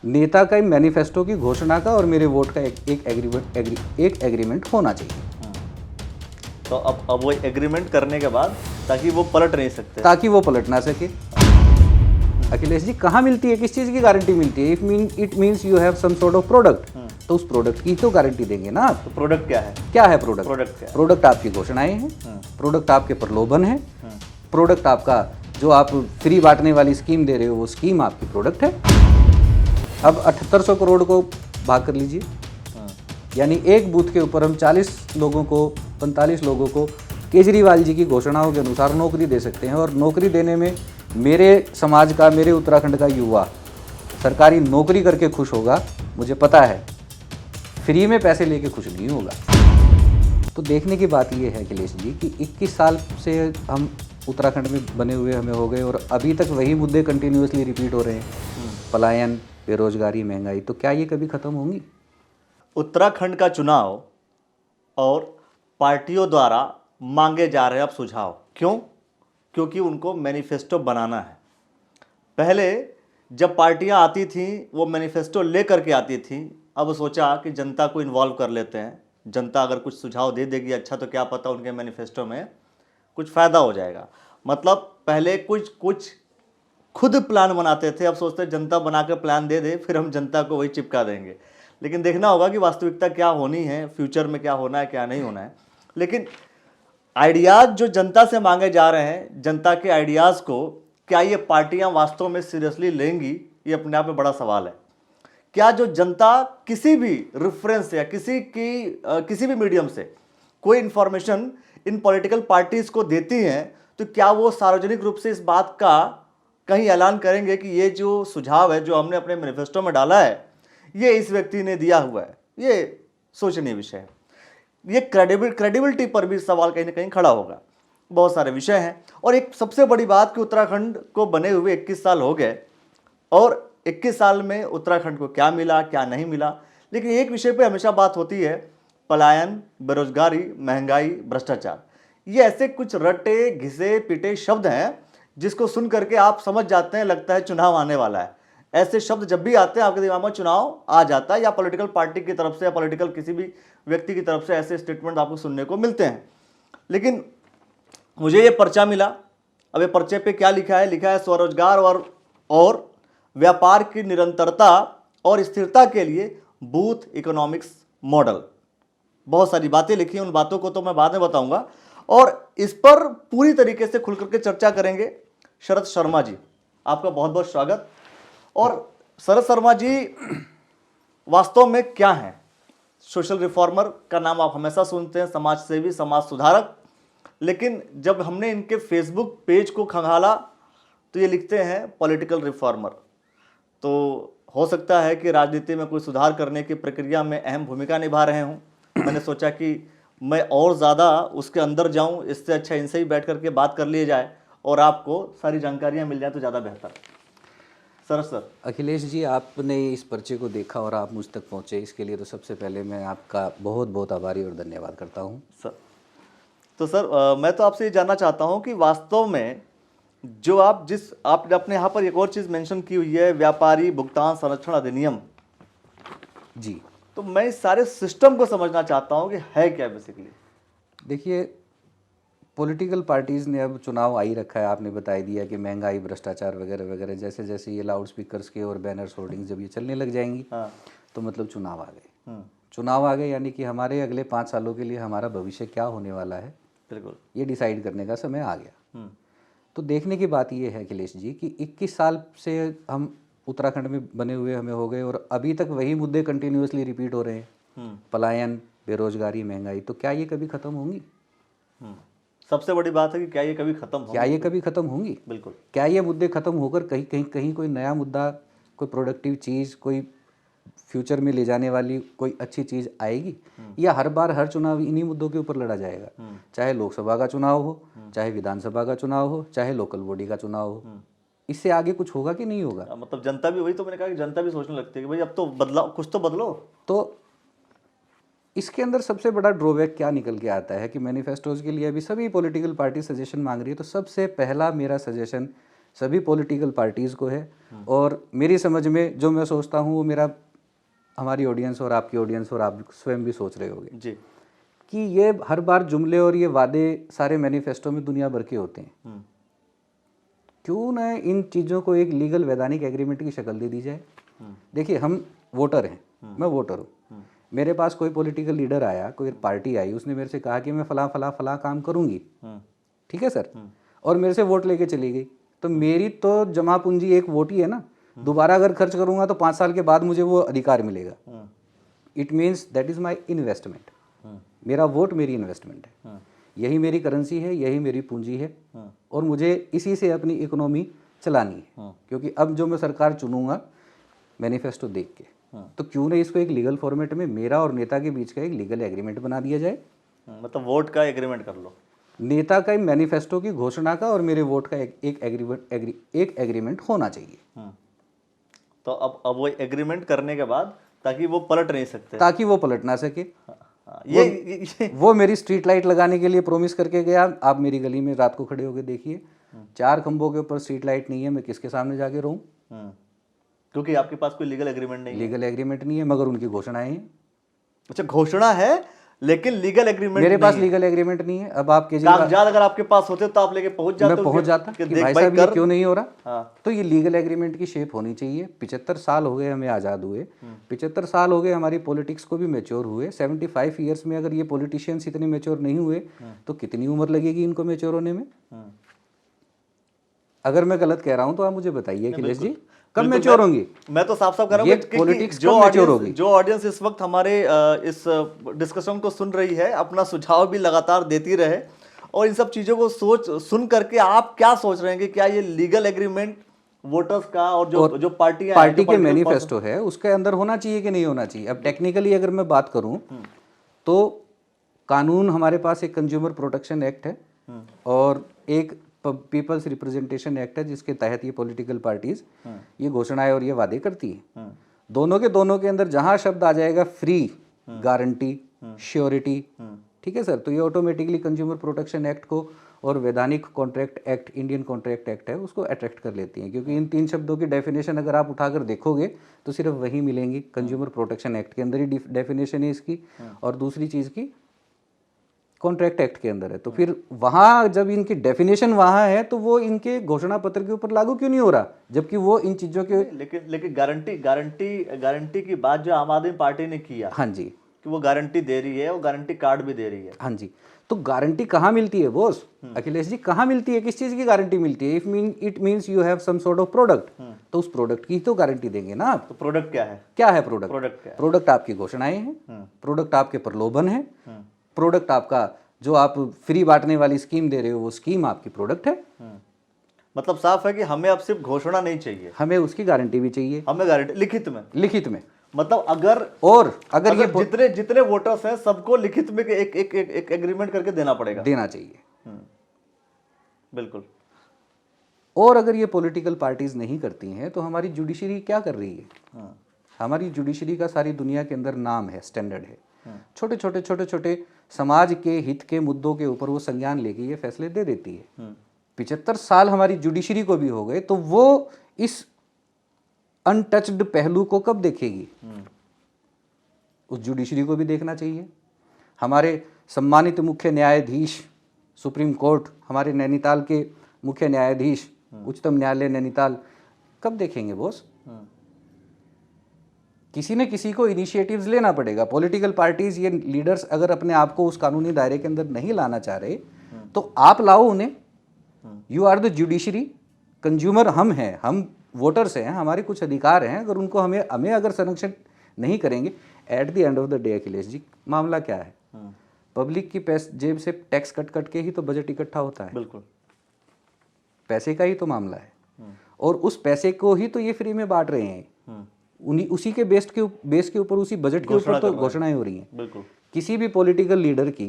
नेता का मैनिफेस्टो की घोषणा का और मेरे वोट का एक एग्रीमेंट होना चाहिए, तो अब वो एग्रीमेंट करने के बाद ताकि वो पलट नहीं सकते। ताकि वो पलट ना सके। अखिलेश जी, कहाँ मिलती है, किस चीज़ की गारंटी मिलती है? It means you have some sort of product, तो उस प्रोडक्ट की तो गारंटी देंगे ना आप। तो प्रोडक्ट क्या है? क्या है प्रोडक्ट? प्रोडक्ट क्या है? प्रोडक्ट आपकी घोषणाएं हैं, प्रोडक्ट आपके प्रलोभन है, प्रोडक्ट आपका जो आप फ्री बांटने वाली स्कीम दे रहे हो वो स्कीम आपकी प्रोडक्ट है। अब 7800 करोड़ को भाग कर लीजिए, यानी एक बूथ के ऊपर हम 40 लोगों को, 45 लोगों को केजरीवाल जी की घोषणाओं के अनुसार नौकरी दे सकते हैं। और नौकरी देने में मेरे समाज का, मेरे उत्तराखंड का युवा सरकारी नौकरी करके खुश होगा, मुझे पता है, फ्री में पैसे लेके खुश नहीं होगा। तो देखने की बात यह है अखिलेश जी कि 21 साल से हम उत्तराखंड में बने हुए हमें हो गए और अभी तक वही मुद्दे कंटिन्यूअसली रिपीट हो रहे हैं, पलायन, बेरोजगारी, महंगाई। तो क्या ये कभी ख़त्म होंगी? उत्तराखंड का चुनाव और पार्टियों द्वारा मांगे जा रहे अब सुझाव, क्यों? क्योंकि उनको मैनिफेस्टो बनाना है। पहले जब पार्टियां आती थीं वो मैनिफेस्टो लेकर के आती थीं, अब सोचा कि जनता को इन्वॉल्व कर लेते हैं, जनता अगर कुछ सुझाव दे देगी अच्छा तो क्या पता उनके मैनिफेस्टो में कुछ फ़ायदा हो जाएगा। मतलब पहले कुछ कुछ खुद प्लान बनाते थे, अब सोचते हैं जनता बना के प्लान दे दे, फिर हम जनता को वही चिपका देंगे। लेकिन देखना होगा कि वास्तविकता क्या होनी है, फ्यूचर में क्या होना है, क्या नहीं होना है। लेकिन आइडियाज़ जो जनता से मांगे जा रहे हैं, जनता के आइडियाज़ को क्या ये पार्टियां वास्तव में सीरियसली लेंगी, ये अपने आप में बड़ा सवाल है। क्या जो जनता किसी भी रेफरेंस या किसी भी मीडियम से कोई इंफॉर्मेशन इन पॉलिटिकल पार्टीज को देती हैं, तो क्या वो सार्वजनिक रूप से इस बात का कहीं ऐलान करेंगे कि ये जो सुझाव है जो हमने अपने मैनिफेस्टो में डाला है ये इस व्यक्ति ने दिया हुआ है? ये सोचनीय विषय है। ये क्रेडिबिलिटी पर भी सवाल कहीं ना कहीं खड़ा होगा। बहुत सारे विषय हैं और एक सबसे बड़ी बात कि उत्तराखंड को बने हुए 21 साल हो गए और 21 साल में उत्तराखंड को क्या मिला, क्या नहीं मिला। लेकिन एक विषय पे हमेशा बात होती है, पलायन, बेरोजगारी, महंगाई, भ्रष्टाचार। ये ऐसे कुछ रटे घिसे पिटे शब्द हैं जिसको सुन करके आप समझ जाते हैं, लगता है चुनाव आने वाला है। ऐसे शब्द जब भी आते हैं आपके दिमाग में चुनाव आ जाता है, या पॉलिटिकल पार्टी की तरफ से या पॉलिटिकल किसी भी व्यक्ति की तरफ से ऐसे स्टेटमेंट आपको सुनने को मिलते हैं। लेकिन मुझे ये पर्चा मिला, अब ये पर्चे पे क्या लिखा है? लिखा है स्वरोजगार और व्यापार की निरंतरता और स्थिरता के लिए बूथ इकोनॉमिक्स मॉडल। बहुत सारी बातें लिखी हैं, उन बातों को तो मैं बाद में बताऊंगा और इस पर पूरी तरीके से खुल करके चर्चा करेंगे। शरद शर्मा जी, आपका बहुत बहुत स्वागत। और शरद शर्मा जी वास्तव में क्या हैं? सोशल रिफॉर्मर का नाम आप हमेशा सुनते हैं, समाज सेवी, समाज सुधारक। लेकिन जब हमने इनके फेसबुक पेज को खंगाला तो ये लिखते हैं पॉलिटिकल रिफॉर्मर। तो हो सकता है कि राजनीति में कोई सुधार करने की प्रक्रिया में अहम भूमिका निभा रहे हों। मैंने सोचा कि मैं और ज़्यादा उसके अंदर जाऊं, इससे अच्छा इनसे ही बैठ करके बात कर लिए जाए और आपको सारी जानकारियां मिल जाए तो ज़्यादा बेहतर। सर अखिलेश जी, आपने इस पर्चे को देखा और आप मुझ तक पहुंचे, इसके लिए तो सबसे पहले मैं आपका बहुत बहुत आभारी और धन्यवाद करता हूं। सर तो सर मैं तो आपसे ये जानना चाहता हूं कि वास्तव में जो आपने अपने यहाँ पर एक और चीज़ मेंशन की हुई है, व्यापारी भुगतान संरक्षण अधिनियम जी, तो मैं इस सारे सिस्टम को समझना चाहता हूं कि है क्या बेसिकली। देखिए, पॉलिटिकल पार्टीज़ ने अब चुनाव आ ही रखा है। आपने बता दिया कि महंगाई, भ्रष्टाचार वगैरह वगैरह, जैसे जैसे ये लाउड स्पीकर्स के और बैनर्स, होर्डिंग्स जब ये चलने लग जाएंगी, हाँ। तो मतलब चुनाव आ गए। चुनाव आ गए यानी कि हमारे अगले 5 सालों के लिए हमारा भविष्य क्या होने वाला है, बिल्कुल, ये डिसाइड करने का समय आ गया। तो देखने की बात ये है अखिलेश जी कि 21 साल से हम उत्तराखंड में बने हुए हमें हो गए और अभी तक वही मुद्दे कंटिन्यूअसली रिपीट हो रहे हैं, पलायन, बेरोजगारी, महंगाई। तो क्या ये कभी ख़त्म होंगी? सबसे बड़ी बात है कि क्या ये कभी खत्म होंगी? क्या ये कभी ख़त्म होंगी? बिल्कुल। क्या ये मुद्दे ख़त्म होकर कहीं कहीं कहीं कोई नया मुद्दा, कोई प्रोडक्टिव चीज़, कोई फ्यूचर में ले जाने वाली कोई अच्छी चीज़ आएगी? या हर बार हर चुनाव इन्हीं मुद्दों के ऊपर लड़ा जाएगा? चाहे लोकसभा का चुनाव हो, चाहे विधानसभा का चुनाव हो, चाहे लोकल बॉडी का चुनाव हो, इससे आगे कुछ होगा कि नहीं होगा? मतलब जनता भी, वही तो मैंने कहा कि जनता भी सोचने लगती है कि भाई अब तो बदलाव, कुछ तो बदलो। तो इसके अंदर सबसे बड़ा ड्रॉबैक क्या निकल के आता है कि मैनिफेस्टोज के लिए अभी सभी पॉलिटिकल पार्टी सजेशन मांग रही है। तो सबसे पहला मेरा सजेशन सभी पॉलिटिकल पार्टीज़ को है। और मेरी समझ में जो मैं सोचता हूँ वो मेरा हमारी ऑडियंस और आपकी ऑडियंस और आप स्वयं भी सोच रहे होंगे जी। कि ये हर बार जुमले और ये वादे सारे मैनिफेस्टो में दुनिया भर के होते हैं। क्यों ना इन चीज़ों को एक लीगल वैधानिक एग्रीमेंट की शक्ल दे दी जाए। देखिए, हम वोटर हैं, मैं वोटर हूँ, मेरे पास कोई पॉलिटिकल लीडर आया, कोई पार्टी आई, उसने मेरे से कहा कि मैं फला फला फला काम करूँगी, ठीक है सर, और मेरे से वोट लेके चली गई, तो मेरी तो जमा पूंजी एक वोट ही है ना। दोबारा अगर खर्च करूँगा तो 5 साल के बाद मुझे वो अधिकार मिलेगा। It means that is my investment. मेरा वोट मेरी इन्वेस्टमेंट है, यही मेरी करेंसी है, यही मेरी पूंजी है, और मुझे इसी से अपनी इकोनॉमी चलानी है। क्योंकि अब जो मैं सरकार चुनूंगा मैनिफेस्टो देख के, तो क्यों नहीं इसको एक लीगल फॉर्मेट में मेरा और नेता के बीच का एक लीगल एग्रीमेंट बना दिया जाए। मतलब वोट का एग्रीमेंट कर लो, नेता का मैनिफेस्टो की घोषणा का और मेरे वोट का एक एग्रीमेंट होना चाहिए। तो अब वो एग्रीमेंट करने के बाद ताकि वो पलट नहीं सकते, ताकि वो पलट ना सके। ये वो मेरी स्ट्रीट लाइट लगाने के लिए प्रॉमिस करके गया। आप मेरी गली में रात को खड़े होकर देखिए, 4 खंभों के ऊपर स्ट्रीट लाइट नहीं है, मैं किसके सामने जाके रहूं? क्योंकि आपके पास कोई लीगल एग्रीमेंट नहीं है। लीगल एग्रीमेंट नहीं है, मगर उनकी घोषणाएं हैं। अच्छा, घोषणा है लेकिन लीगल एग्रीमेंट मेरे पास लीगल एग्रीमेंट नहीं है। अब आप केजरीवाल, कागजात अगर आपके पास होते तो आप लेके पहुंच जाते, मैं पहुंच जाता कि भाई साहब ये क्यों नहीं हो रहा। तो ये लीगल एग्रीमेंट की शेप होनी चाहिए। 75 साल हो गए हमें आज़ाद हुए, 75 साल हो गए हमारी पॉलिटिक्स को भी मैच्योर हुए। 75 ईयर्स में अगर ये पॉलिटिशियंस इतने मैच्योर नहीं हुए तो कितनी उम्र लगेगी इनको मैच्योर होने में? अगर मैं गलत कह रहा हूं तो आप मुझे बताइए अखिलेश जी, कब मैच्योर होंगी? मैं तो साफ साफ कर रहा हूँ कि पॉलिटिक्स जो ऑडियंस इस वक्त हमारे इस डिस्कशन को सुन रही है, अपना सुझाव भी लगातार देती रहे, और इन सब चीजों को सुन करके आप क्या सोच रहे हैं कि क्या ये लीगल एग्रीमेंट वोटर्स का और जो पार्टी के मैनिफेस्टो है उसके अंदर होना चाहिए कि नहीं होना चाहिए? अब टेक्निकली अगर मैं बात करूं तो कानून हमारे पास एक कंज्यूमर प्रोटेक्शन एक्ट है और एक पीपल्स रिप्रेजेंटेशन एक्ट है, जिसके तहत ये पॉलिटिकल पार्टीज ये घोषणाएं और ये वादे करती हैं। दोनों के अंदर जहां शब्द आ जाएगा फ्री, गारंटी, श्योरिटी, ठीक है सर, तो ये ऑटोमेटिकली कंज्यूमर प्रोटेक्शन एक्ट को और वैधानिक contract act, Indian contract act है, उसको अट्रैक्ट कर लेती हैं। क्योंकि इन 3 शब्दों की डेफिनेशन अगर आप उठाकर देखोगे तो सिर्फ वही मिलेंगी। कंज्यूमर प्रोटेक्शन एक्ट के अंदर ही डेफिनेशन है इसकी, और दूसरी चीज़ की कॉन्ट्रैक्ट एक्ट के अंदर है। तो फिर वहाँ जब इनकी डेफिनेशन वहाँ है तो वो इनके घोषणा पत्र के ऊपर लागू क्यों नहीं हो रहा, जबकि वो इन चीज़ों के लेकिन गारंटी की बात जो आम आदमी पार्टी ने किया, हाँ जी, कि वो गारंटी दे रही है, वो गारंटी कार्ड भी दे रही है। हाँ जी, तो गारंटी कहाँ मिलती है बॉस? अखिलेश जी, कहाँ मिलती है? किस चीज़ की गारंटी मिलती है? It means you have some sort of product, तो उस प्रोडक्ट की तो गारंटी देंगे ना आप। तो प्रोडक्ट क्या है? क्या है प्रोडक्ट? प्रोडक्ट क्या है? प्रोडक्ट आपकी घोषणाएं हैं, प्रोडक्ट आपके प्रलोभन है, प्रोडक्ट आपका जो आप फ्री बांटने वाली स्कीम दे रहे हो वो स्कीम आपकी प्रोडक्ट है। मतलब साफ है कि हमें अब सिर्फ घोषणा नहीं चाहिए, हमें उसकी गारंटी भी चाहिए, हमें गारंटी लिखित में। मतलब अगर ये जितने वोटर्स हैं सबको लिखित में एक एग्रीमेंट करके देना चाहिए। बिल्कुल। और अगर ये पॉलिटिकल पार्टीज नहीं करती हैं तो हमारी जुडिशरी क्या कर रही है? हमारी जुडिशरी का सारी दुनिया के अंदर नाम है, स्टैंडर्ड है। छोटे छोटे समाज के हित के मुद्दों के ऊपर वो संज्ञान लेके ये फैसले दे देती है। 75 साल हमारी जुडिशरी को भी हो गए, तो वो इस अनटच्ड पहलू को कब देखेगी? उस जुडिशरी को भी देखना चाहिए। हमारे सम्मानित मुख्य न्यायाधीश सुप्रीम कोर्ट, हमारे नैनीताल के मुख्य न्यायाधीश उच्चतम न्यायालय नैनीताल कब देखेंगे बॉस? किसी न किसी को इनिशिएटिव्स लेना पड़ेगा। पॉलिटिकल पार्टीज, ये लीडर्स अगर अपने आप को उस कानूनी दायरे के अंदर नहीं लाना चाह रहे तो आप लाओ उन्हें। You are the judiciary, consumer हम हैं, हम वोटर्स हैं, हमारे कुछ अधिकार हैं। अगर उनको हमें अगर संरक्षण नहीं करेंगे, at the end of the day Akhilesh ji, मामला क्या है? पब्लिक की जेब से टैक्स कट के ही तो बजट इकट्ठा होता है। बिल्कुल, पैसे का ही तो मामला है, और उस पैसे को ही तो ये फ्री में बांट रहे हैं। उसी के बेस के ऊपर, उसी बजट के ऊपर तो घोषणाएं हो रही हैं। बिल्कुल। किसी भी पॉलिटिकल लीडर की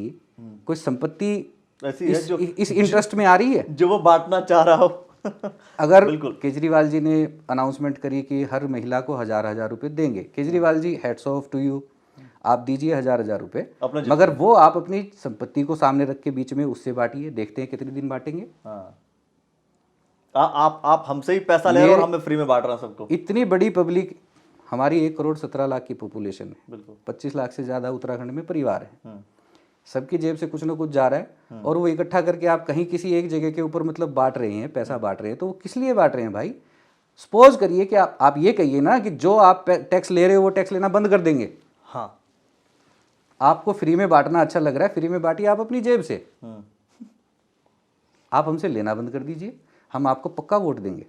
कोई संपत्ति इस इंटरेस्ट में आ रही है जो वो बांटना चाह रहा हो। अगर केजरीवाल जी ने अनाउंसमेंट करी कि हर महिला को 1000 रुपए देंगे, Kejriwal ji hats off to you, आप दीजिए 1000 रुपए, मगर वो आप अपनी संपत्ति को सामने रख के बीच में उससे बांटिए, देखते हैं कितने दिन बांटेंगे। आप हमसे ही पैसा ले रहे हो और हमें फ्री में बांट रहे हैं सबको। इतनी बड़ी पब्लिक, हमारी 1,17,00,000 की पॉपुलेशन है, बिल्कुल 25 लाख से ज़्यादा उत्तराखंड में परिवार है, हम्म, सबकी जेब से कुछ ना कुछ जा रहा है, और वो इकट्ठा करके आप कहीं किसी एक जगह के ऊपर मतलब बांट रहे हैं, पैसा बांट रहे हैं, तो वो किस लिए बांट रहे हैं भाई? सपोज करिए कि आप ये कहिए ना कि जो आप टैक्स ले रहे हो वो टैक्स लेना बंद कर देंगे। हाँ आपको फ्री में बांटना अच्छा लग रहा है, फ्री में बांटिए आप अपनी जेब से, आप हमसे लेना बंद कर दीजिए, हम आपको पक्का वोट देंगे।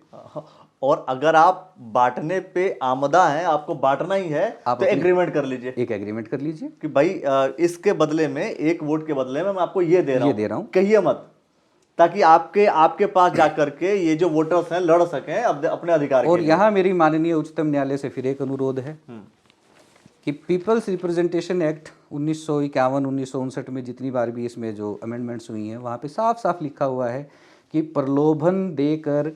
और अगर आप बांटने पे आमदा हैं, आपको बांटना ही है, तो एग्रीमेंट कर लीजिए, एक एग्रीमेंट कर लीजिए कि भाई इसके बदले में, एक वोट के बदले में मैं आपको ये दे रहा हूँ, कहिए मत, ताकि आपके पास जाकर के ये जो वोटर्स हैं लड़ सकें अपने अधिकार के और लिए। यहाँ मेरी माननीय उच्चतम न्यायालय से फिर एक अनुरोध है कि पीपल्स रिप्रेजेंटेशन एक्ट 1951-1959 में जितनी बार भी इसमें जो अमेंडमेंट्स हुई हैं, वहाँ पे साफ साफ लिखा हुआ है कि प्रलोभन देकर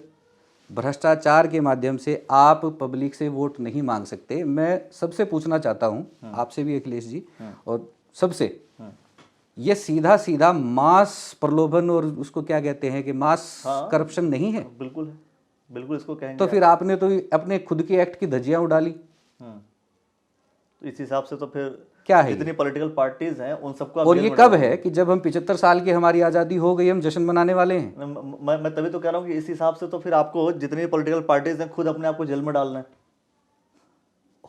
भ्रष्टाचार के माध्यम से आप पब्लिक से वोट नहीं मांग सकते। मैं सबसे पूछना चाहता हूँ, आपसे भी अखिलेश जी, और सबसे, ये सीधा सीधा मास प्रलोभन और उसको क्या कहते हैं कि मास करप्शन नहीं है? बिल्कुल है, बिल्कुल इसको कहेंगे। तो फिर आपने तो अपने खुद के एक्ट की धज्जियां उड़ा ली। तो इस हिसाब से तो फिर क्या है जितनी पॉलिटिकल पार्टीज हैं उन सबको, और ये कब है कि जब हम 75 साल की हमारी आज़ादी हो गई हम जश्न मनाने वाले हैं? मैं तभी तो कह रहा हूँ कि इस हिसाब से तो फिर आपको जितनी पॉलिटिकल पार्टीज हैं खुद अपने आप को जेल में डालना है।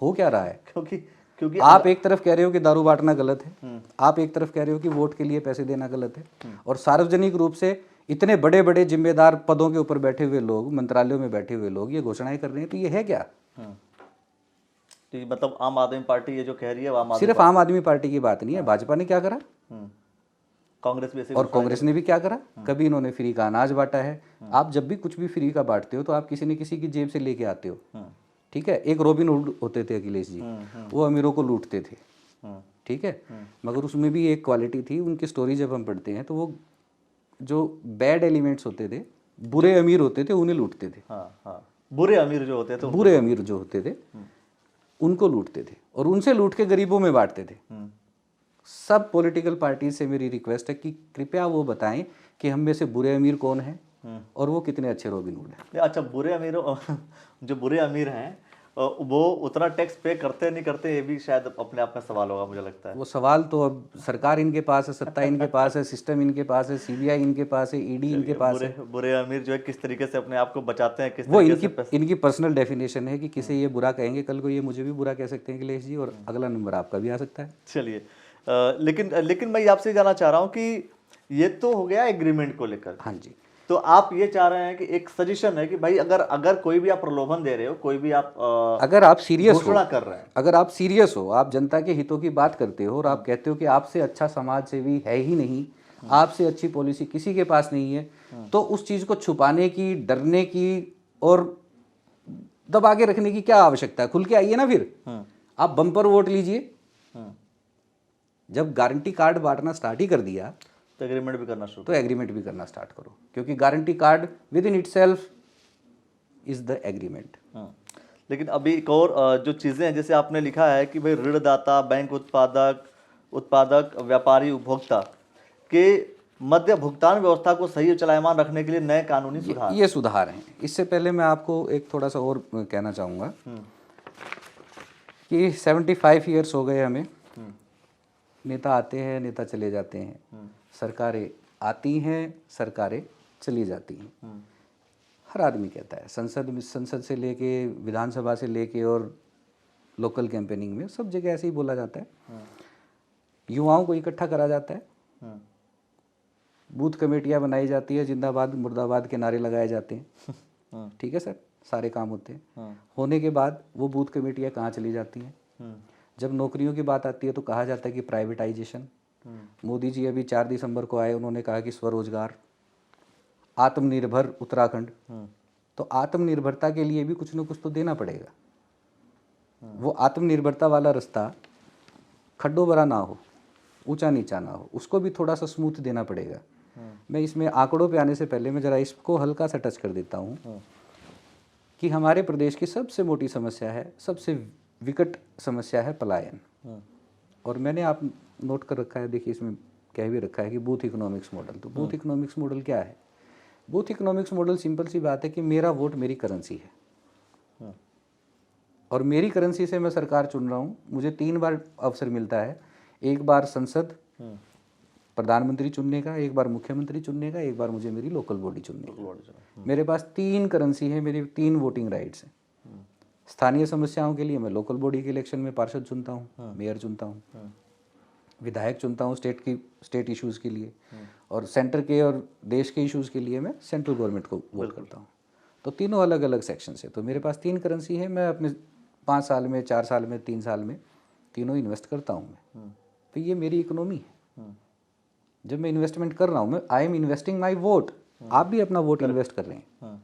हो क्या रहा है? क्योंकि आप एक तरफ कह रहे हो कि दारू बांटना गलत है, आप एक तरफ कह रहे हो कि वोट के लिए पैसे देना गलत है, और सार्वजनिक रूप से इतने बड़े बड़े जिम्मेदार पदों के ऊपर बैठे हुए लोग, मंत्रालयों में बैठे हुए लोग ये घोषणाएं कर रहे हैं, तो ये है क्या? मतलब आम आदमी पार्टी ये जो कह रही है, सिर्फ आम आदमी पार्टी की बात नहीं है, भाजपा ने क्या करा, कांग्रेस भी ऐसे, और कांग्रेस ने भी क्या करा, कभी इन्होंने फ्री का अनाज बांटा है। आप जब भी कुछ भी फ्री का बांटते हो तो आप किसी न किसी की जेब से लेके आते हो, ठीक है? एक रॉबिन हुड होते थे अखिलेश जी, वो अमीरों को लूटते थे, ठीक है, मगर उसमें भी एक क्वालिटी थी, उनकी स्टोरी जब हम पढ़ते हैं तो वो जो बैड एलिमेंट्स होते थे, बुरे अमीर होते थे, उन्हें लूटते थे। बुरे अमीर जो होते थे, बुरे अमीर जो होते थे उनको लूटते थे, और उनसे लूट के गरीबों में बांटते थे। सब पॉलिटिकल पार्टी से मेरी रिक्वेस्ट है कि कृपया वो बताएं कि हम में से बुरे अमीर कौन है और वो कितने अच्छे रॉबिन हुड हैं। अच्छा, बुरे अमीरों जो बुरे अमीर हैं वो उतना टैक्स पे करते नहीं करते, ये भी शायद अपने आप में सवाल होगा, मुझे लगता है। वो सवाल तो अब सरकार इनके पास है, सत्ता इनके पास है, सिस्टम इनके पास है, सीबीआई इनके पास है, ईडी इनके पास है। बुरे अमीर जो है किस तरीके से अपने आप को बचाते हैं, किस वो तरीके से इनकी पर्सनल डेफिनेशन है कि किसे ये बुरा कहेंगे, कल को ये मुझे भी बुरा कह सकते हैं अखिलेश जी, और अगला नंबर आपका भी आ सकता है। चलिए, लेकिन मैं आपसे जानना चाह रहा हूँ कि ये तो हो गया एग्रीमेंट को लेकर। हाँ जी। तो आप ये चाह रहे हैं कि एक सजेशन है कि भाई अगर कोई भी आप प्रलोभन दे रहे हो, कोई भी आप अगर आप सीरियस घोषणा कर रहे हैं, अगर आप सीरियस हो, आप जनता के हितों की बात करते हो और आप कहते हो कि आपसे अच्छा समाज सेवी है ही नहीं, आपसे अच्छी पॉलिसी किसी के पास नहीं है, तो उस चीज को छुपाने की, डरने की और दबा के रखने की क्या आवश्यकता है? खुल के आइए ना फिर, आप बम्पर वोट लीजिए। जब गारंटी कार्ड बांटना स्टार्ट ही कर दिया तो एग्रीमेंट भी करना शुरू, तो एग्रीमेंट भी करना स्टार्ट करो, क्योंकि guarantee card with in itself is the agreement. लेकिन अभी एक और जो चीज़ें हैं, जैसे आपने लिखा है कि भाई ऋणदाता, बैंक उत्पादक, व्यापारी, उपभोक्ता के मध्य भुगतान व्यवस्था को सही और चलायमान रखने के लिए नए कानूनी सुधार, ये सुधार हैं। इससे पहले मैं आपको एक थोड़ा सा और कहना चाहूँगा कि 75 ईयर्स हो गए हमें, नेता आते हैं, नेता चले जाते हैं, सरकारें आती हैं, सरकारें चली जाती हैं। हर आदमी कहता है, संसद से लेके, विधानसभा से लेके और लोकल कैंपेनिंग में सब जगह ऐसे ही बोला जाता है। युवाओं को इकट्ठा करा जाता है, बूथ कमेटियां बनाई जाती है, जिंदाबाद मुर्दाबाद के नारे लगाए जाते हैं, ठीक है सर, सारे काम होते हैं। होने के बाद वो बूथ कमेटियां कहाँ चली जाती हैं? जब नौकरियों की बात आती है तो कहा जाता है कि प्राइवेटाइजेशन। मोदी जी अभी 4 दिसंबर को आए, उन्होंने कहा कि स्वरोजगार, आत्मनिर्भर उत्तराखंड। तो आत्मनिर्भरता के लिए भी कुछ न कुछ तो देना पड़ेगा। वो आत्मनिर्भरता वाला रास्ता खड्डों भरा ना हो, ऊंचा नीचा ना हो, उसको भी थोड़ा सा स्मूथ देना पड़ेगा। मैं इसमें आंकड़ों पे आने से पहले मैं ज़रा इसको हल्का सा टच कर देता हूँ कि हमारे प्रदेश की सबसे मोटी समस्या है, सबसे विकट समस्या है पलायन। और मैंने आप नोट कर रखा है, देखिए इसमें कह भी रखा है कि बूथ इकोनॉमिक्स मॉडल। तो बूथ इकोनॉमिक्स मॉडल क्या है? बूथ इकोनॉमिक्स मॉडल सिंपल सी बात है कि मेरा वोट मेरी करेंसी है, और मेरी करेंसी से मैं सरकार चुन रहा हूँ। मुझे 3 बार अवसर मिलता है, एक बार संसद प्रधानमंत्री चुनने का, एक बार मुख्यमंत्री चुनने का, एक बार मुझे मेरी लोकल बॉडी चुनने का। मेरे पास 3 करेंसी है, मेरी 3 वोटिंग राइट्स हैं। स्थानीय समस्याओं के लिए मैं लोकल बॉडी के इलेक्शन में पार्षद चुनता हूँ, मेयर चुनता हूँ, विधायक चुनता हूँ स्टेट इश्यूज़ के लिए, और सेंटर के और देश के इश्यूज़ के लिए मैं सेंट्रल गवर्नमेंट को वोट करता हूँ। तो तीनों अलग अलग सेक्शन है। तो मेरे पास 3 करेंसी है, मैं अपने 5 साल में, 4 साल में, 3 साल में तीनों इन्वेस्ट करता हूँ मैं। तो ये मेरी इकोनॉमी है। जब मैं इन्वेस्टमेंट कर रहा हूँ, मैं I am investing my vote. आप भी अपना वोट इन्वेस्ट कर रहे हैं,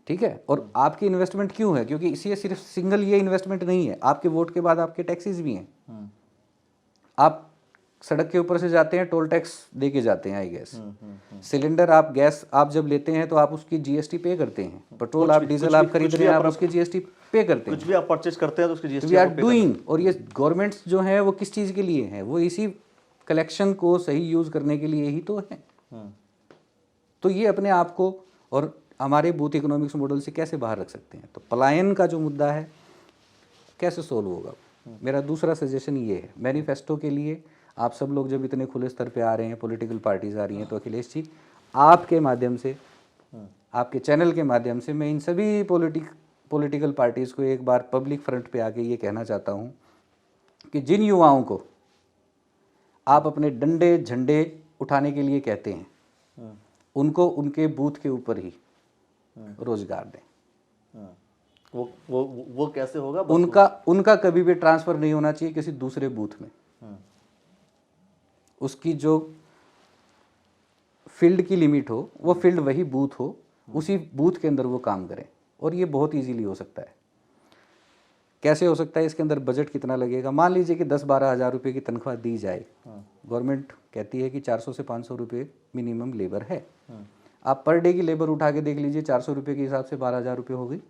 ठीक है। और आपकी इन्वेस्टमेंट क्यों है? क्योंकि इसी सिर्फ सिंगल ये इन्वेस्टमेंट नहीं है, आपके वोट के बाद आपके टैक्सेस भी हैं। आप सड़क के ऊपर से जाते हैं, टोल टैक्स दे के जाते हैं, आई गैस। सिलेंडर आप गैस आप जब लेते हैं तो आप उसकी जीएसटी पे करते हैं। पेट्रोल आप डीजल आप खरीद रहे हैं, आप उसकी जीएसटी पे करते हैं। कुछ भी आप परचेज करते हैं तो उसकी जीएसटी वी आर डूइंग। और ये गवर्नमेंट्स जो हैं वो किस चीज़ के लिए हैं? वो इसी कलेक्शन को सही यूज़ करने के लिए ही तो है। तो ये अपने आप को और हमारे बूथ इकोनॉमिक्स मॉडल से कैसे बाहर रख सकते हैं? तो पलायन का जो मुद्दा है कैसे सोल्व होगा? मेरा दूसरा सजेशन ये है, मैनिफेस्टो के लिए आप सब लोग जब इतने खुले स्तर पे आ रहे हैं, पॉलिटिकल पार्टीज आ रही हैं, तो अखिलेश जी आपके माध्यम से, आपके चैनल के माध्यम से मैं इन सभी पॉलिटिकल पार्टीज़ को एक बार पब्लिक फ्रंट पे आके ये कहना चाहता हूँ कि जिन युवाओं को आप अपने डंडे झंडे उठाने के लिए कहते हैं, उनको उनके बूथ के ऊपर ही रोजगार दें। वो कैसे होगा? उनका कभी भी ट्रांसफ़र नहीं होना चाहिए किसी दूसरे बूथ में। उसकी जो फील्ड की लिमिट हो, वो फील्ड वही बूथ हो, उसी बूथ के अंदर वो काम करें। और ये बहुत इजीली हो सकता है। कैसे हो सकता है? इसके अंदर बजट कितना लगेगा? मान लीजिए कि 10-12 हज़ार रुपये की तनख्वाह दी जाए। गवर्नमेंट कहती है कि 400 से 500 रुपये मिनिमम लेबर है। आप पर डे की लेबर उठा के देख लीजिए, 400 रुपये के हिसाब से 12,000 रुपये हो गई।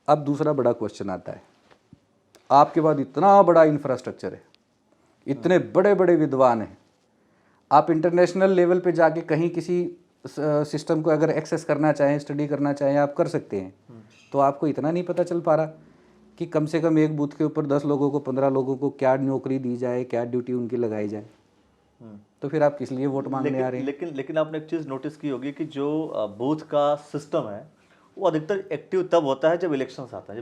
अब दूसरा बड़ा क्वेश्चन आता है, आपके पास इतना बड़ा इंफ्रास्ट्रक्चर है, इतने बड़े बड़े विद्वान हैं, आप इंटरनेशनल लेवल पे जाके कहीं किसी सिस्टम को अगर एक्सेस करना चाहें, स्टडी करना चाहें, आप कर सकते हैं। तो आपको इतना नहीं पता चल पा रहा कि कम से कम एक बूथ के ऊपर 10 लोगों को, 15 लोगों को क्या नौकरी दी जाए, क्या ड्यूटी उनकी लगाई जाए। तो फिर आप किस लिए वोट मांगने आ रहे हैं? लेकिन आपने एक चीज़ नोटिस की होगी कि जो बूथ का सिस्टम है वो अधिकतर एक्टिव तब होता है जब इलेक्शंस आता है,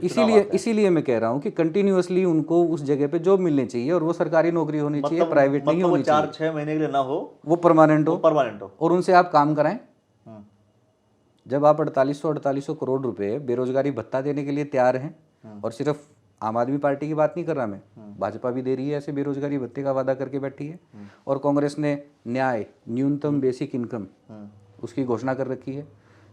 इसीलिए मैं कह रहा हूँ कि कंटिन्यूअसली उनको उस जगह पे जॉब मिलनी चाहिए, और वो सरकारी नौकरी होनी चाहिए, प्राइवेट नहीं होनी चाहिए। 4-6 महीने के लिए ना हो, वो परमानेंट हो, और उनसे आप काम कराएं। जब आप 4800 करोड़ रुपए बेरोजगारी भत्ता देने के लिए तैयार हैं, और सिर्फ आम आदमी पार्टी की बात नहीं कर रहा मैं, भाजपा भी दे रही है ऐसे बेरोजगारी भत्ते का वादा करके बैठी है, और कांग्रेस ने न्याय न्यूनतम बेसिक इनकम उसकी घोषणा कर रखी है।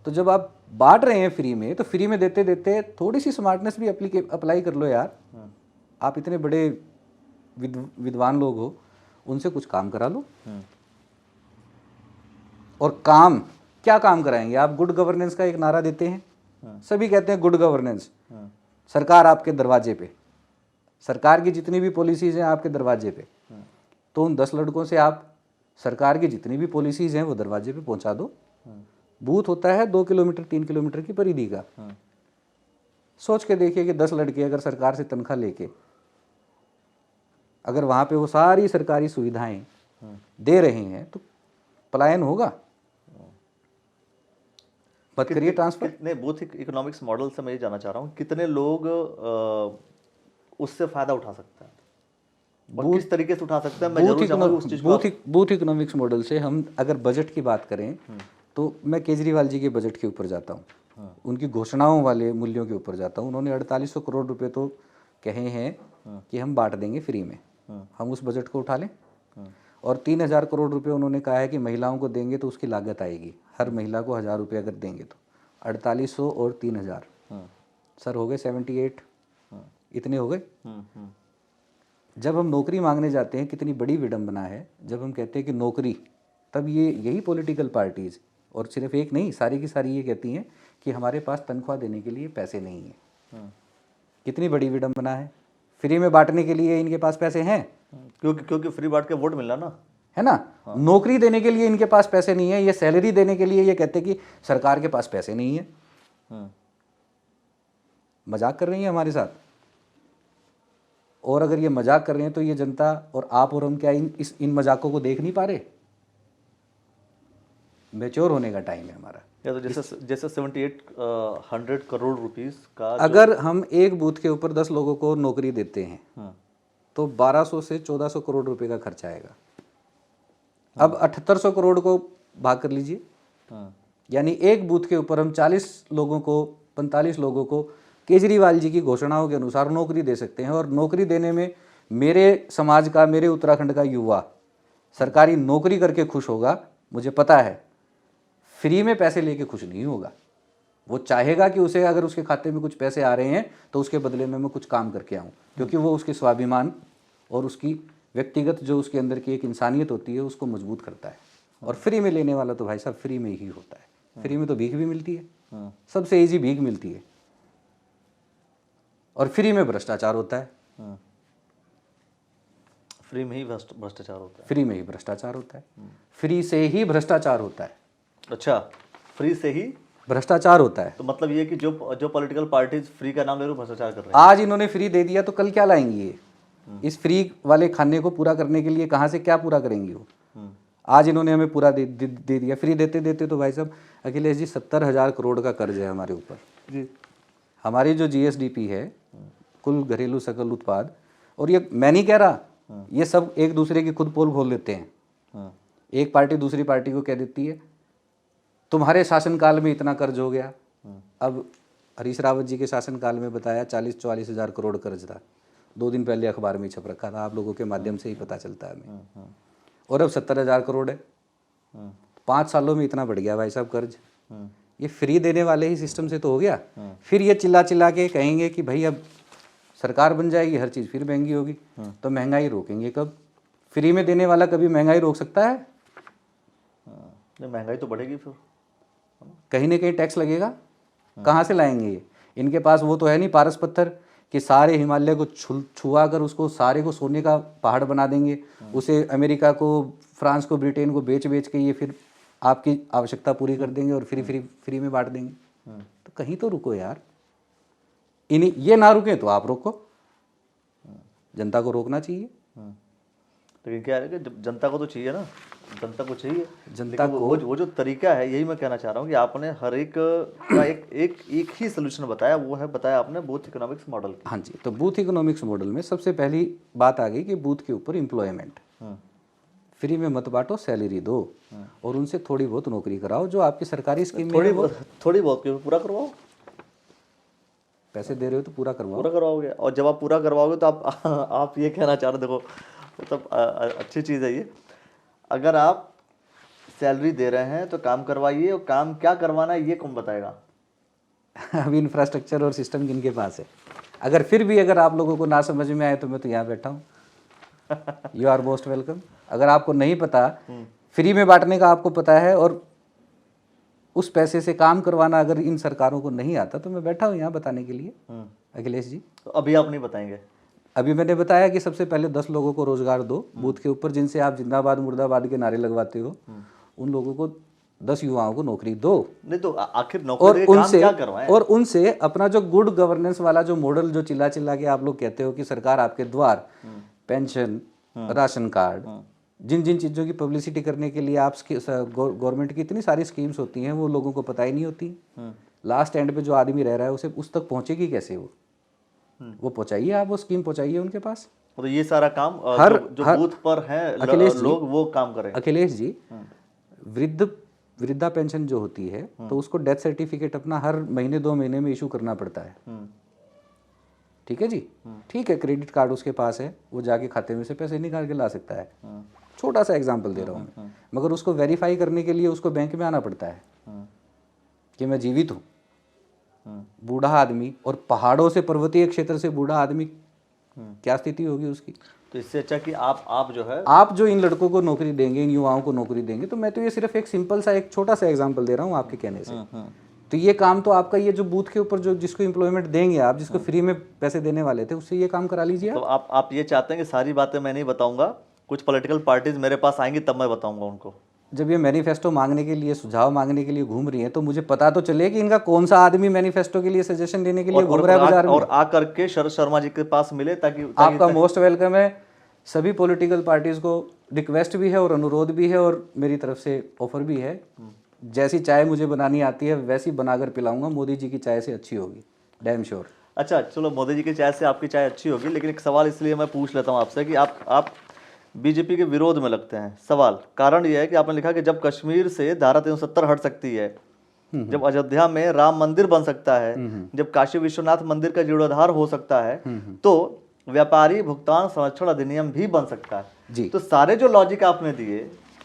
तो जब आप बांट रहे हैं फ्री में, तो फ्री में देते देते थोड़ी सी स्मार्टनेस भी अप्लाई कर लो यार। आप इतने बड़े विद्वान लोग हो, उनसे कुछ काम करा लो। और काम क्या काम कराएंगे आप? गुड गवर्नेंस का एक नारा देते हैं, सभी कहते हैं गुड गवर्नेंस, सरकार आपके दरवाजे पे, सरकार की जितनी भी पॉलिसीज हैं आपके दरवाजे पे। तो उन 10 लड़कों से आप सरकार की जितनी भी पॉलिसीज हैं वो दरवाजे पे पहुंचा दो। बूथ होता है 2 किलोमीटर 3 किलोमीटर की परिधि का। सोच के देखिए कि 10 लड़के अगर सरकार से तनख्वाह लेके अगर वहाँ पे वो सारी सरकारी सुविधाएं दे रहे हैं, तो पलायन होगा। बात करिए ट्रांसफर। कितने बूथ इकोनॉमिक्स मॉडल से मैं ये जानना चाह रहा हूँ, कितने लोग उससे फायदा उठा सकते हैं और किस तरीके से उठा सकते हैं? मैं जरूर चाहूंगा उस चीज को। बूथ इकोनॉमिक्स मॉडल से हम अगर बजट की बात करें, तो मैं केजरीवाल जी के बजट के ऊपर जाता हूँ, उनकी घोषणाओं वाले मूल्यों के ऊपर जाता हूँ। उन्होंने 4800 करोड़ रुपए तो कहे हैं कि हम बांट देंगे फ्री में, हम उस बजट को उठा लें। और 3000 करोड़ रुपए उन्होंने कहा है कि महिलाओं को देंगे तो उसकी लागत आएगी, हर महिला को 1000 रुपये अगर देंगे तो 4800 और 3000 सर हो गए 78, इतने हो गए। जब हम नौकरी मांगने जाते हैं, कितनी बड़ी विडंबना है जब हम कहते हैं कि नौकरी, तब यही पॉलिटिकल पार्टीज, और सिर्फ एक नहीं, सारी की सारी ये कहती हैं कि हमारे पास तनख्वाह देने के लिए पैसे नहीं है। कितनी बड़ी विडंबना है। फ्री में बांटने के लिए इनके पास पैसे हैं, क्योंकि फ्री बांट के वोट मिलना ना। है ना। नौकरी देने के लिए इनके पास पैसे नहीं है, ये सैलरी देने के लिए ये कहते कि सरकार के पास पैसे नहीं है। मजाक कर रही है हमारे साथ। और अगर ये मजाक कर रहे हैं तो ये जनता और आप और हम क्या इन मजाकों को देख नहीं पा रहे? मैच्योर होने का टाइम है हमारा। या तो जैसे 7800 करोड़ रुपीस का अगर हम एक बूथ के ऊपर 10 लोगों को नौकरी देते हैं तो 1200 से 1400 करोड़ रुपए का खर्चा आएगा। अब 7800 करोड़ को भाग कर लीजिए, यानी एक बूथ के ऊपर हम 40 लोगों को 45 लोगों को केजरीवाल जी की घोषणाओं के अनुसार नौकरी दे सकते हैं। और नौकरी देने में मेरे समाज का, मेरे उत्तराखंड का युवा सरकारी नौकरी करके खुश होगा, मुझे पता है। फ्री में पैसे लेके खुश नहीं होगा। वो चाहेगा कि उसे अगर उसके खाते में कुछ पैसे आ रहे हैं तो उसके बदले में मैं कुछ काम करके आऊँ, क्योंकि वो उसके स्वाभिमान और उसकी व्यक्तिगत जो उसके अंदर की एक इंसानियत होती है उसको मजबूत करता है। और फ्री में लेने वाला तो भाई साहब फ्री में ही होता है। फ्री में तो भीख भी मिलती है, सबसे ईजी भीख मिलती है। और फ्री में भ्रष्टाचार होता है। फ्री में ही भ्रष्टाचार होता है। फ्री में ही भ्रष्टाचार होता है। फ्री से ही भ्रष्टाचार होता है। अच्छा, फ्री से ही भ्रष्टाचार होता है। तो मतलब ये कि जो पॉलिटिकल पार्टीज फ्री का नाम ले रहे भ्रष्टाचार कर रहे हैं। आज इन्होंने फ्री दे दिया तो कल क्या लाएंगी ये? इस फ्री वाले खाने को पूरा करने के लिए कहाँ से क्या पूरा करेंगी वो? आज इन्होंने हमें पूरा दे दिया। फ्री देते देते तो भाई साहब अखिलेश जी 70,000 करोड़ का कर्ज है हमारे ऊपर जी। हमारी जो जीएसडीपी है, कुल घरेलू सकल उत्पाद, और ये मैं नहीं कह रहा, ये सब एक दूसरे की खुद पोल खोल लेते हैं। एक पार्टी दूसरी पार्टी को कह देती है तुम्हारे शासनकाल में इतना कर्ज हो गया। अब हरीश रावत जी के शासनकाल में बताया 40-44 हज़ार करोड़ कर्ज था। 2 दिन पहले अखबार में छप रखा था, आप लोगों के माध्यम से ही पता चलता है हमें। और अब 70,000 करोड़ है। 5 सालों में इतना बढ़ गया भाई साहब कर्ज। ये फ्री देने वाले ही सिस्टम से तो हो गया। फिर ये चिल्ला चिल्ला के कहेंगे कि भाई अब सरकार बन जाएगी, हर चीज़ फिर महंगी होगी, तो महंगाई रोकेंगे कब? फ्री में देने वाला कभी महंगाई रोक सकता है? महंगाई तो बढ़ेगी, फिर कहीं ना कहीं टैक्स लगेगा। कहाँ से लाएंगे ये? इनके पास वो तो है नहीं पारस पत्थर कि सारे हिमालय को छुआ कर उसको सारे को सोने का पहाड़ बना देंगे, उसे अमेरिका को, फ्रांस को, ब्रिटेन को बेच बेच के ये फिर आपकी आवश्यकता पूरी कर देंगे और फ्री में बांट देंगे। तो कहीं तो रुको यार। ये ना रुके तो आप रोको। जनता को रोकना चाहिए। लेकिन क्या है कि जनता को तो चाहिए ना, जनता को चाहिए। जनता को वो जो तरीका है, यही मैं कहना चाह रहा हूँ कि आपने हर एक का एक ही सोल्यूशन बताया, वो है बताया आपने बूथ इकोनॉमिक्स मॉडल की। हाँ जी, तो बूथ इकोनॉमिक्स मॉडल में सबसे पहली बात आ गई कि बूथ के ऊपर एम्प्लॉयमेंट। फ्री में मत बांटो, सैलरी दो और उनसे थोड़ी बहुत नौकरी कराओ जो आपकी सरकारी स्कीम में थोड़ी बहुत पूरा करवाओ। पैसे दे रहे हो तो पूरा करवाओगे। और जब आप पूरा करवाओगे तो आप ये कहना चाह रहे, देखो मतलब अच्छी चीज़ है ये। अगर आप सैलरी दे रहे हैं तो काम करवाइए, और काम क्या करवाना है ये कौन बताएगा? अभी इंफ्रास्ट्रक्चर और सिस्टम किनके पास है? अगर फिर भी अगर आप लोगों को ना समझ में आए तो मैं तो यहाँ बैठा हूँ। You are most welcome. अगर आपको नहीं पता, फ्री में बांटने का आपको पता है और उस पैसे से काम करवाना अगर इन सरकारों को नहीं आता, तो मैं बैठा हूँ यहाँ बताने के लिए। अखिलेश जी, तो अभी आप नहीं बताएंगे? अभी मैंने बताया कि सबसे पहले 10 लोगों को रोजगार दो बूथ के ऊपर, जिनसे आप जिंदाबाद मुर्दाबाद के नारे लगवाते हो। उन लोगों को 10 युवाओं को नौकरी दो। नहीं तो आखिर नौकरी काम क्या करवाएं? और उनसे अपना जो गुड गवर्नेंस वाला जो मॉडल जो चिल्ला चिल्ला के आप लोग कहते हो कि सरकार आपके द्वार पेंशन, राशन कार्ड, जिन जिन चीज़ों की पब्लिसिटी करने के लिए आप गवर्नमेंट की इतनी सारी स्कीम्स होती हैं, वो लोगों को पता ही नहीं होती। लास्ट एंड पे जो आदमी रह रहा है उसे उस तक पहुंचेगी कैसे? वो पहुंचाइए, आप वो स्कीम पहुंचाइए उनके पास। तो ये सारा काम जो बूथ पर है लोग वो काम करें। अखिलेश जी, वृद्धा पेंशन जो होती है तो उसको डेथ सर्टिफिकेट अपना हर महीने 2 महीने में इशू करना पड़ता है। ठीक है जी, ठीक है, क्रेडिट कार्ड उसके पास है, वो जाके खाते में से पैसे निकाल के ला सकता है। छोटा सा एग्जांपल दे रहा हूँ मैं, मगर उसको वेरीफाई करने के लिए उसको बैंक में आना पड़ता है कि मैं जीवित हूँ। बूढ़ा आदमी, और पहाड़ों से पर्वतीय क्षेत्र से बूढ़ा आदमी, क्या स्थिति होगी उसकी? तो इससे अच्छा कि आप जो है, आप जो इन लड़कों को नौकरी देंगे, इन युवाओं को नौकरी देंगे, तो मैं तो ये सिर्फ एक सिंपल सा एक छोटा सा एग्जांपल दे रहा हूँ आपके कहने से। तो ये काम तो आपका, ये जो बूथ के ऊपर जो जिसको एम्प्लॉयमेंट देंगे आप, जिसको फ्री में पैसे देने वाले थे, उससे ये काम करा लीजिए। तो आप ये चाहते हैं कि सारी बातें मैं नहीं बताऊंगा, कुछ पॉलिटिकल पार्टीज मेरे पास आएंगी तब मैं बताऊंगा उनको। जब ये मैनिफेस्टो मांगने के लिए, सुझाव मांगने के लिए घूम रही है, तो मुझे पता तो चले कि इनका कौन सा आदमी मैनिफेस्टो के लिए सजेशन लेने के लिए घूम रहा है बाजार में। और आ करके शरद शर्मा जी के पास मिले ताकि आपका मोस्ट वेलकम है। सभी पॉलिटिकल पार्टीज को रिक्वेस्ट भी है और अनुरोध भी है और मेरी तरफ से ऑफर भी है। जैसी चाय मुझे बनानी आती है वैसी बनाकर पिलाऊंगा, मोदी जी की चाय से अच्छी होगी, डैम श्योर। अच्छा चलो, मोदी जी की चाय से आपकी चाय अच्छी होगी, लेकिन एक सवाल इसलिए मैं पूछ लेता हूँ आपसे कि आप बीजेपी के विरोध में लगते हैं। सवाल कारण यह है कि आपने लिखा कि जब कश्मीर से धारा 370 हट सकती है, जब अयोध्या में राम मंदिर बन सकता है, जब काशी विश्वनाथ मंदिर का जीर्णोद्धार हो सकता है, तो व्यापारी भुगतान संरक्षण अधिनियम भी बन सकता है जी। तो सारे जो लॉजिक आपने दिए,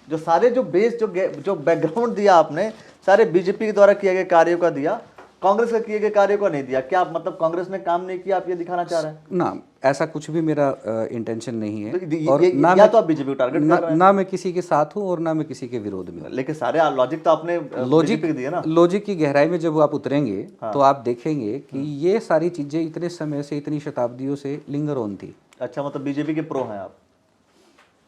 जो सारे जो बेस जो बैकग्राउंड दिया आपने, सारे बीजेपी के द्वारा किए गए कार्यों का दिया, कांग्रेस के किए गए कार्यों को नहीं दिया। क्या आप मतलब कांग्रेस ने काम नहीं किया, आप ये दिखाना चाह रहे हैं? ना, ऐसा कुछ भी मेरा इंटेंशन नहीं है। तो और या मैं तो आप बीजेपी को टारगेट कर रहे हैं, ना मैं किसी के साथ हूँ और ना मैं किसी के विरोध में। लेकिन सारे लॉजिक तो आपने लॉजिक बीजेपी के दिए ना। लॉजिक की गहराई में जब आप उतरेंगे तो आप देखेंगे कि ये सारी चीजें इतने समय से, इतनी शताब्दियों से लिंगर ऑन थी। अच्छा, मतलब बीजेपी के प्रो हैं आप?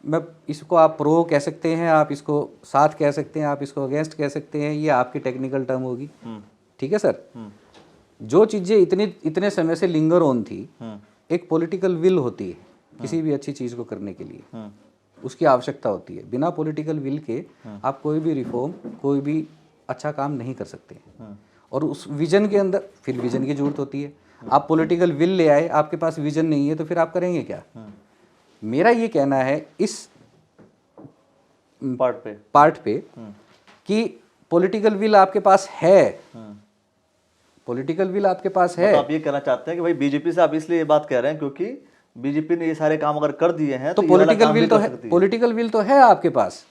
मैं इसको, आप प्रो कह सकते हैं, आप इसको साथ कह सकते हैं, आप इसको अगेंस्ट कह सकते हैं, ये आपकी टेक्निकल टर्म होगी। ठीक है सर। जो चीजें इतने समय से लिंगर ऑन थी, एक पॉलिटिकल विल होती है किसी भी अच्छी चीज को करने के लिए, उसकी आवश्यकता होती है। बिना पॉलिटिकल विल के आप कोई भी रिफॉर्म, कोई भी अच्छा काम नहीं कर सकते। और उस विजन के अंदर फिर विजन की जरूरत होती है। आप पॉलिटिकल विल ले आए, आपके पास विजन नहीं है, तो फिर आप करेंगे क्या? मेरा ये कहना है इस पार्ट पे कि पॉलिटिकल विल आपके पास है, पॉलिटिकल विल आपके पास है। तो आप ये कहना चाहते हैं कि भाई बीजेपी से आप इसलिए ये बात कह रहे हैं क्योंकि बीजेपी ने ये सारे काम अगर कर दिए हैं तो पॉलिटिकल विल तो है, पॉलिटिकल विल तो है आपके पास।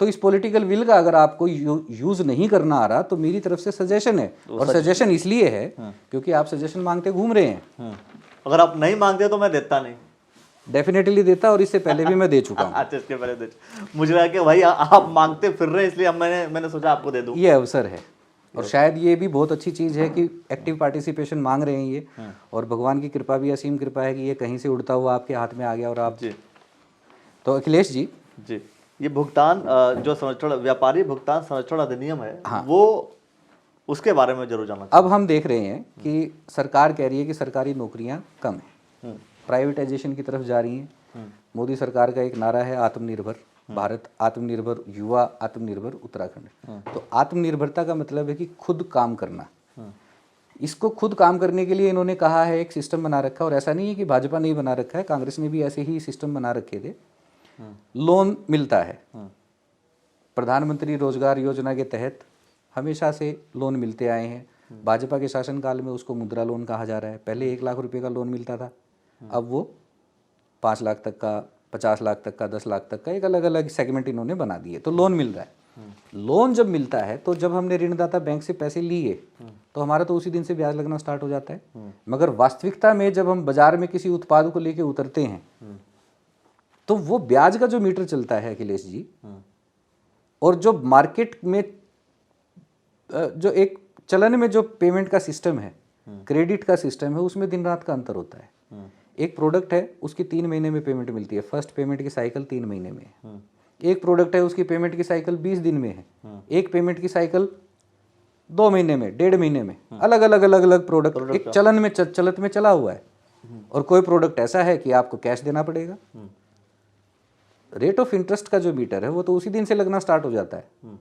तो इस पॉलिटिकल विल का अगर आपको यूज नहीं करना आ रहा, तो मेरी तरफ से सजेशन है। और सजेशन इसलिए है क्योंकि आप सजेशन मांगते घूम रहे हैं। अगर आप नहीं मांगते तो मैं देता नहीं। डेफिनेटली देता, और इससे पहले भी मैं दे चुका हूँ। अच्छा, इसके पहले दे मुझे लगा कि भाई आप मांगते फिर रहे हैं, इसलिए अब मैंने सोचा आपको दे दूं। ये अवसर है, और शायद ये भी बहुत अच्छी चीज़ है कि एक्टिव पार्टिसिपेशन मांग रहे हैं ये। और भगवान की कृपा भी असीम कृपा है कि ये कहीं से उड़ता हुआ आपके हाथ में आ गया और आप जी। तो अखिलेश जी, ये भुगतान जो संरक्षण, व्यापारी भुगतान संरक्षण अधिनियम है, वो उसके बारे में जरूर जानना। अब हम देख रहे हैं कि सरकार कह रही है कि सरकारी नौकरियां कम है, प्राइवेटाइजेशन की तरफ जा रही हैं। मोदी सरकार का एक नारा है आत्मनिर्भर भारत, आत्मनिर्भर युवा, आत्मनिर्भर उत्तराखंड। तो आत्मनिर्भरता का मतलब है कि खुद काम करना। इसको खुद काम करने के लिए इन्होंने कहा है, एक सिस्टम बना रखा है। और ऐसा नहीं है कि भाजपा ने ही बना रखा है, कांग्रेस ने भी ऐसे ही सिस्टम बना रखे थे। लोन मिलता है, प्रधानमंत्री रोजगार योजना के तहत हमेशा से लोन मिलते आए हैं। भाजपा के शासनकाल में उसको मुद्रा लोन कहा जा रहा है। पहले 1 लाख रुपए का लोन मिलता था, अब वो 5 लाख तक का, 50 लाख तक का, 10 लाख तक का, एक अलग अलग सेगमेंट इन्होंने बना दिए। तो लोन मिल रहा है। लोन जब मिलता है तो जब हमने ऋणदाता बैंक से पैसे लिए तो हमारा तो उसी दिन से ब्याज लगना स्टार्ट हो जाता है। मगर वास्तविकता में जब हम बाजार में किसी उत्पाद को लेके उतरते हैं तो वो ब्याज का जो मीटर चलता है अखिलेश जी, और जो मार्केट में जो एक चलन में जो पेमेंट का सिस्टम है, क्रेडिट का सिस्टम है, उसमें दिन रात का अंतर होता है। एक प्रोडक्ट है, उसकी 3 महीने में पेमेंट मिलती है, फर्स्ट पेमेंट की साइकिल 3 महीने में है। एक प्रोडक्ट है, उसकी पेमेंट की साइकिल 20 दिन में है, एक पेमेंट की साइकिल 2 महीने में, 1.5 महीने में। अलग अलग प्रोडक्ट एक चलन में चलत में चला हुआ है। और कोई प्रोडक्ट ऐसा है कि आपको कैश देना पड़ेगा। रेट ऑफ इंटरेस्ट का जो मीटर है वो तो उसी दिन से लगना स्टार्ट हो जाता है।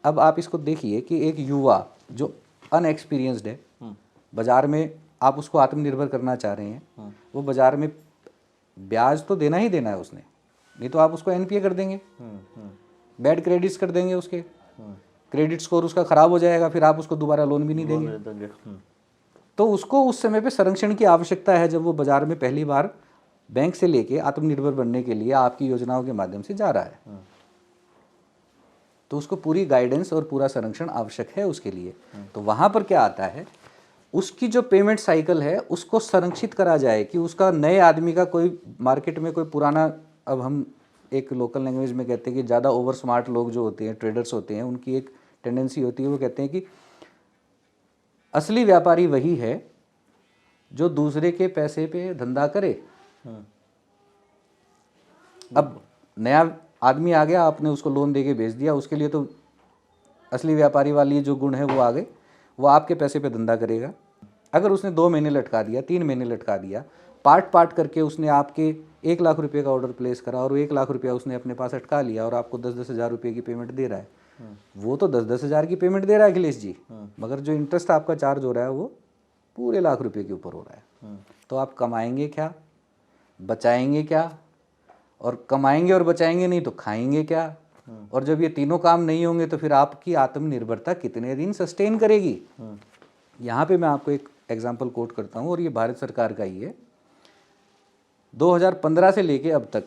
अब आप इसको देखिए कि एक युवा जो अनएक्सपीरियंस्ड है, बाजार में आप उसको आत्मनिर्भर करना चाह रहे हैं, वो बाजार में ब्याज तो देना ही देना है उसने, नहीं तो आप उसको एनपीए कर देंगे, बैड क्रेडिट्स कर देंगे, उसके क्रेडिट स्कोर उसका खराब हो जाएगा, फिर आप उसको दोबारा लोन भी नहीं देंगे। तो उसको उस समय पे संरक्षण की आवश्यकता है जब वो बाजार में पहली बार बैंक से लेके आत्मनिर्भर बनने के लिए आपकी योजनाओं के माध्यम से जा रहा है। तो उसको पूरी गाइडेंस और पूरा संरक्षण आवश्यक है उसके लिए। तो वहां पर क्या आता है, उसकी जो पेमेंट साइकिल है उसको संरक्षित करा जाए कि उसका नए आदमी का कोई मार्केट में कोई पुराना, अब हम एक लोकल लैंग्वेज में कहते हैं कि ज़्यादा ओवर स्मार्ट लोग जो होते हैं, ट्रेडर्स होते हैं, उनकी एक टेंडेंसी होती है, वो कहते हैं कि असली व्यापारी वही है जो दूसरे के पैसे पे धंधा करे। अब नया आदमी आ गया, आपने उसको लोन दे के भेज दिया, उसके लिए तो असली व्यापारी वाली जो गुण है वो आ गए, वो आपके पैसे पे धंधा करेगा। अगर उसने 2 महीने लटका दिया, 3 महीने लटका दिया, पार्ट करके उसने आपके 1 लाख रुपए का ऑर्डर प्लेस करा और 1 लाख रुपया उसने अपने पास अटका लिया और आपको 10-10 हज़ार रुपये की पेमेंट दे रहा है, वो तो 10-10 हज़ार की पेमेंट दे रहा है अखिलेश जी, मगर जो इंटरेस्ट आपका चार्ज हो रहा है वो पूरे लाख रुपए के ऊपर हो रहा है। तो आप कमाएंगे क्या, बचाएंगे क्या? और कमाएंगे और बचाएंगे नहीं तो खाएंगे क्या? और जब ये तीनों काम नहीं होंगे तो फिर आपकी आत्मनिर्भरता कितने दिन सस्टेन करेगी? यहाँ पे मैं आपको एक एग्जाम्पल कोट करता हूँ और ये भारत सरकार का ही है। 2015 से लेके अब तक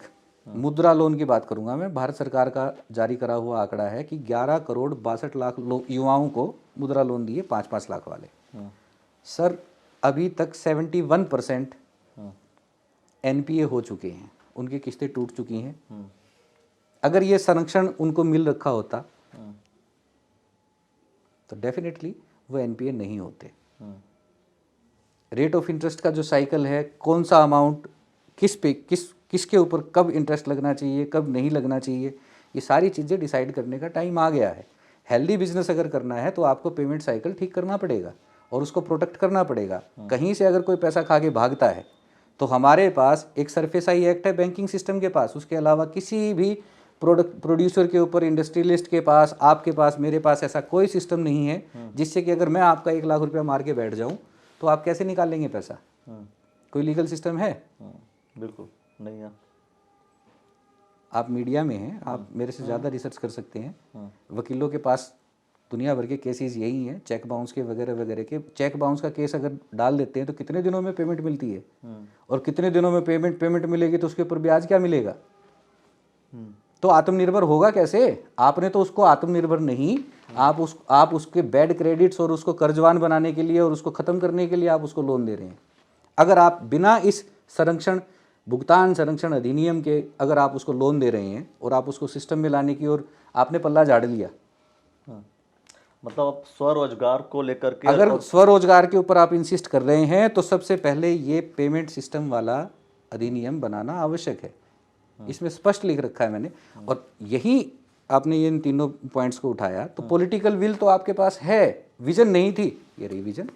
मुद्रा लोन की बात करूंगा मैं, भारत सरकार का जारी करा हुआ आंकड़ा है कि 11 करोड़ 62 लाख युवाओं को मुद्रा लोन दिए, 5-5 लाख वाले। सर अभी तक 71% एनपीए हो चुके हैं, उनकी किस्तें टूट चुकी हैं। अगर ये संरक्षण उनको मिल रखा होता तो डेफिनेटली वो एनपीए नहीं होते। रेट ऑफ इंटरेस्ट का जो साइकिल है, कौन सा अमाउंट किसके ऊपर कब इंटरेस्ट लगना चाहिए, कब नहीं लगना चाहिए, ये सारी चीज़ें डिसाइड करने का टाइम आ गया है। हेल्दी बिजनेस अगर करना है तो आपको पेमेंट साइकिल ठीक करना पड़ेगा और उसको प्रोटेक्ट करना पड़ेगा। कहीं से अगर कोई पैसा खा के भागता है तो हमारे पास एक सरफेस आई एक्ट है बैंकिंग सिस्टम के पास, उसके अलावा किसी भी प्रोड्यूसर के ऊपर, इंडस्ट्रियलिस्ट के पास, आपके पास, मेरे पास ऐसा कोई सिस्टम नहीं है जिससे कि अगर मैं आपका 1 लाख रुपया मार के बैठ जाऊं तो आप कैसे निकाल लेंगे पैसा? कोई लीगल सिस्टम है? बिल्कुल नहीं है। आप मीडिया में हैं, आप मेरे से ज़्यादा रिसर्च कर सकते हैं। वकीलों के पास दुनिया भर के केसेस यही हैं, चेक बाउंस के वगैरह वगैरह के। चेक बाउंस का केस अगर डाल देते हैं तो कितने दिनों में पेमेंट मिलती है, और कितने दिनों में पेमेंट मिलेगी तो उसके ऊपर ब्याज क्या मिलेगा? तो आत्मनिर्भर होगा कैसे? आपने तो उसको आत्मनिर्भर नहीं, आप उसके बैड क्रेडिट्स और उसको कर्जवान बनाने के लिए और उसको ख़त्म करने के लिए आप उसको लोन दे रहे हैं। अगर आप बिना इस भुगतान संरक्षण अधिनियम के अगर आप उसको लोन दे रहे हैं और आप उसको सिस्टम में लाने की और आपने पल्ला झाड़ लिया, मतलब आप स्वरोजगार को लेकर के, अगर स्वरोजगार के ऊपर आप इंसिस्ट कर रहे हैं तो सबसे पहले ये पेमेंट सिस्टम वाला अधिनियम बनाना आवश्यक है। इसमें स्पष्ट लिख रखा है मैंने, और यही आपने ये इन तीनों पॉइंट्स को उठाया तो पॉलिटिकल विल तो आपके पास है, विजन नहीं थी, ये रही विजन।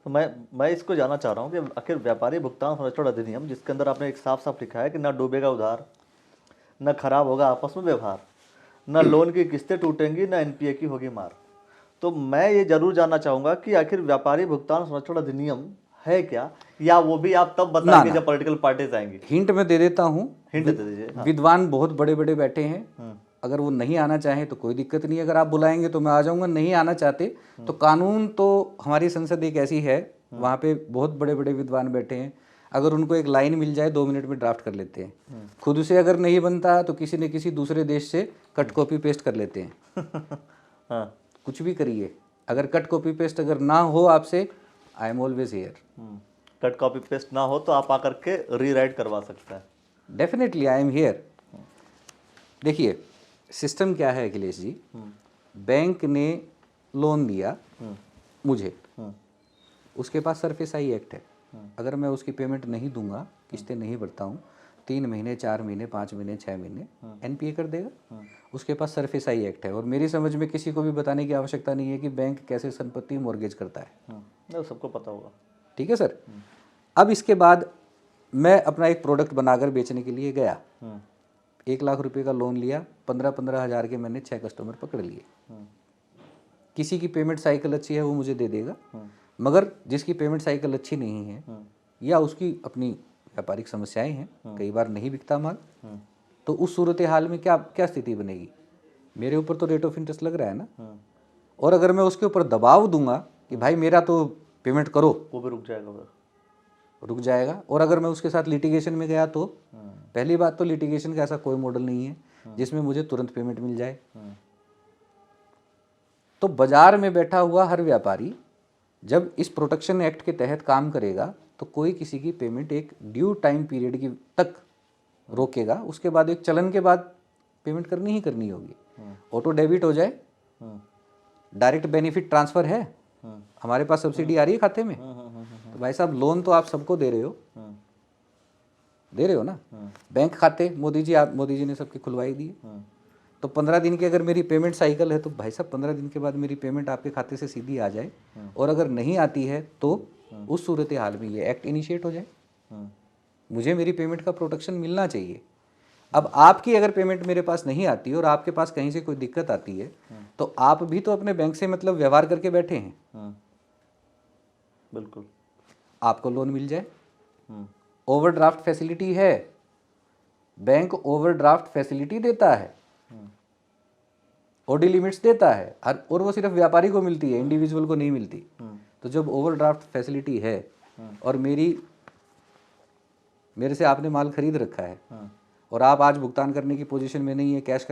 तो मैं इसको जानना चाह रहा हूँ कि आखिर व्यापारी भुगतान संरक्षण अधिनियम, जिसके अंदर आपने एक साफ साफ लिखा है कि ना डूबेगा उधार, न खराब होगा आपस में व्यवहार, न लोन की किस्तें टूटेंगी, न एनपीए की होगी मार। तो मैं ये जरूर जानना चाहूंगा कि आखिर व्यापारी भुगतान संरक्षण अधिनियम है क्या, या वो भी आप तब बताएंगे जब पॉलिटिकल पार्टीज आएंगी? हिंट में दे देता हूँ, हिंट दे दीजिए। विद्वान बहुत बड़े बड़े बैठे हैं, अगर वो नहीं आना चाहें तो कोई दिक्कत नहीं, अगर आप बुलाएंगे तो मैं आ जाऊंगा। नहीं आना चाहते तो कानून, तो हमारी संसद एक ऐसी है, वहाँ पे बहुत बड़े बड़े विद्वान बैठे हैं, अगर उनको एक लाइन मिल जाए 2 मिनट में ड्राफ्ट कर लेते हैं। खुद से अगर नहीं बनता तो किसी न किसी दूसरे देश से कट कॉपी पेस्ट कर लेते हैं। कुछ भी करिए, अगर कट कॉपी पेस्ट अगर ना हो आपसे, I am always here. Cut copy paste ना हो तो आप आकर के रीराइट करवा सकता है। Definitely I am here. देखिए सिस्टम क्या है अखिलेश जी, बैंक ने लोन दिया मुझे, उसके पास सरफेस आई एक्ट है, अगर मैं उसकी पेमेंट नहीं दूंगा, किस्तें नहीं भरता हूँ, 3 महीने, 4 महीने, 5 महीने, 6 महीने, एनपीए कर देगा। उसके पास सरफेस आई एक्ट है, और मेरी समझ में किसी को भी बताने की आवश्यकता नहीं है कि बैंक कैसे संपत्ति मॉर्गेज करता है, सबको पता होगा। ठीक है सर। अब इसके बाद मैं अपना एक प्रोडक्ट बनाकर बेचने के लिए गया, 1 लाख रुपए का लोन लिया, 15-15 हज़ार के मैंने 6 कस्टमर पकड़ लिए। किसी की पेमेंट साइकिल अच्छी है वो मुझे दे देगा, मगर जिसकी पेमेंट साइकिल अच्छी नहीं है या उसकी अपनी व्यापारिक समस्याएं हैं, कई बार नहीं बिकता माल, तो उस सूरत हाल में क्या स्थिति बनेगी? मेरे ऊपर तो रेट ऑफ इंटरेस्ट लग रहा है ना, और अगर मैं उसके ऊपर दबाव दूंगा कि भाई मेरा तो पेमेंट करो, वो भी रुक जाएगा। और अगर मैं उसके साथ लिटिगेशन में गया तो पहली बात तो लिटिगेशन का ऐसा कोई मॉडल नहीं है जिसमें मुझे तुरंत पेमेंट मिल जाए। तो बाजार में बैठा हुआ हर व्यापारी जब इस प्रोटेक्शन एक्ट के तहत काम करेगा तो कोई किसी की पेमेंट एक ड्यू टाइम पीरियड की तक रोकेगा, उसके बाद एक चलन के बाद पेमेंट करनी ही करनी होगी। ऑटो डेबिट हो जाए, डायरेक्ट बेनिफिट ट्रांसफर है, हमारे पास सब्सिडी आ रही है खाते में, तो भाई साहब लोन तो आप सबको दे रहे हो, दे रहे हो ना। बैंक खाते मोदी जी ने सबके खुलवाई दिए। तो 15 दिन की अगर मेरी पेमेंट साइकिल है तो भाई साहब 15 दिन के बाद मेरी पेमेंट आपके खाते से सीधी आ जाए, और अगर नहीं आती है तो उस सूरत हाल में ये एक्ट इनिशिएट हो जाए। मुझे मेरी पेमेंट का प्रोटेक्शन मिलना चाहिए। अब आपकी अगर पेमेंट मेरे पास नहीं आती और आपके पास कहीं से कोई दिक्कत आती है तो आप भी तो अपने बैंक से मतलब व्यवहार करके बैठे हैं। बिल्कुल। आपको लोन मिल जाए, ओवरड्राफ्ट फैसिलिटी है, बैंक ओवरड्राफ्ट फैसिलिटी देता है, ओडी लिमिट्स देता है, और वो सिर्फ व्यापारी को मिलती है, इंडिविजुअल को नहीं मिलती। तो जब ओवरड्राफ्ट फैसिलिटी है और मेरे से आपने माल खरीद रखा है और आप आज भुगतान करने की पोजीशन में नहीं है, कैश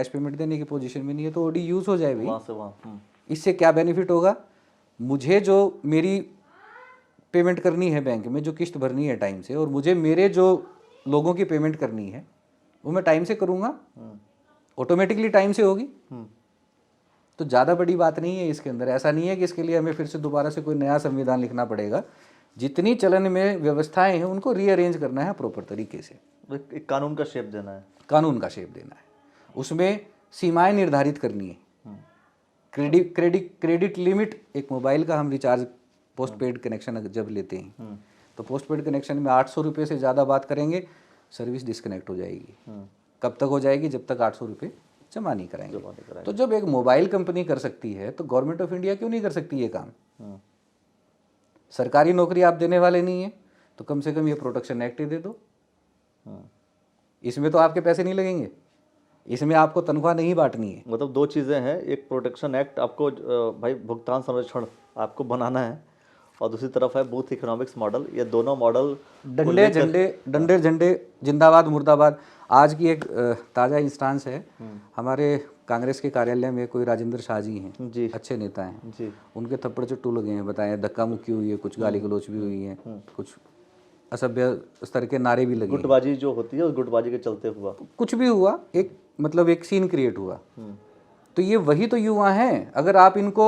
पेमेंट देने की पोजीशन में नहीं है, तो ओडी यूज हो जाए भाई। इससे क्या बेनिफिट होगा? मुझे जो मेरी पेमेंट करनी है बैंक में, जो किस्त भरनी है टाइम से, और मुझे मेरे जो लोगों की पेमेंट करनी है वो मैं टाइम से करूँगा, ऑटोमेटिकली टाइम से होगी। तो ज़्यादा बड़ी बात नहीं है इसके अंदर। ऐसा नहीं है कि इसके लिए हमें फिर से दोबारा से कोई नया संविधान लिखना पड़ेगा। जितनी चलन में व्यवस्थाएं हैं उनको रीअरेंज करना है प्रॉपर तरीके से, एक कानून का शेप देना है, कानून का शेप देना है, उसमें सीमाएं निर्धारित करनी है। क्रेडिट लिमिट, एक मोबाइल का हम रिचार्ज पोस्ट पेड कनेक्शन जब लेते हैं तो पोस्ट पेड कनेक्शन में 800 रुपये से ज़्यादा बात करेंगे सर्विस डिस्कनेक्ट हो जाएगी। कब तक हो जाएगी? जब तक 800 रुपये जमा नहीं कराएंगे। तो जब एक मोबाइल कंपनी कर सकती है तो गवर्नमेंट ऑफ इंडिया क्यों नहीं कर सकती ये काम? सरकारी नौकरी आप देने वाले नहीं है तो कम से कम ये प्रोटेक्शन एक्ट ही दे दो। इसमें तो आपके पैसे नहीं लगेंगे, इसमें आपको तनख्वाह नहीं बांटनी है। मतलब दो चीज़ें हैं, एक प्रोटेक्शन एक्ट आपको भाई भुगतान संरक्षण आपको बनाना है, और दूसरी तरफ है बूथ इकोनॉमिक्स मॉडल। ये दोनों मॉडल डंडे झंडे जिंदाबाद मुर्दाबाद। आज की एक ताज़ा इंस्टांस है, हमारे कांग्रेस के कार्यालय में कोई राजेंद्र शाह जी हैं जी, अच्छे नेता हैं जी, उनके थप्पड़ चट्टू लगे हैं, बताएं, धक्का मुक्की हुई है, कुछ गाली गलौच भी हुई है, कुछ असभ्य स्तर के नारे भी लगे, गुटबाजी जो होती है उस गुटबाजी के चलते हुआ कुछ भी हुआ, एक सीन क्रिएट हुआ। तो ये वही तो युवा हैं। अगर आप इनको